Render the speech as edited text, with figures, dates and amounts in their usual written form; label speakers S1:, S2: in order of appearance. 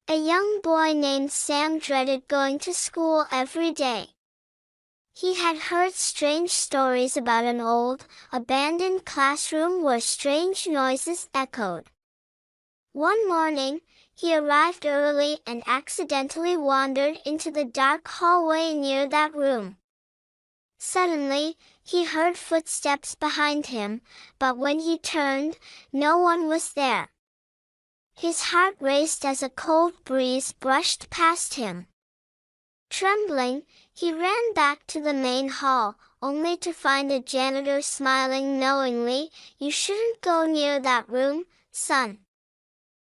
S1: A young boy named Sam dreaded going to school every day. He had heard strange stories about an old, abandoned classroom where strange noises echoed. One morning, he arrived early and accidentally wandered into the dark hallway near that room. Suddenly, he heard footsteps behind him, but when he turned, no one was there. His heart raced as a cold breeze brushed past him. Trembling, he ran back to the main hall, only to find a janitor smiling knowingly. "You shouldn't go near that room, son.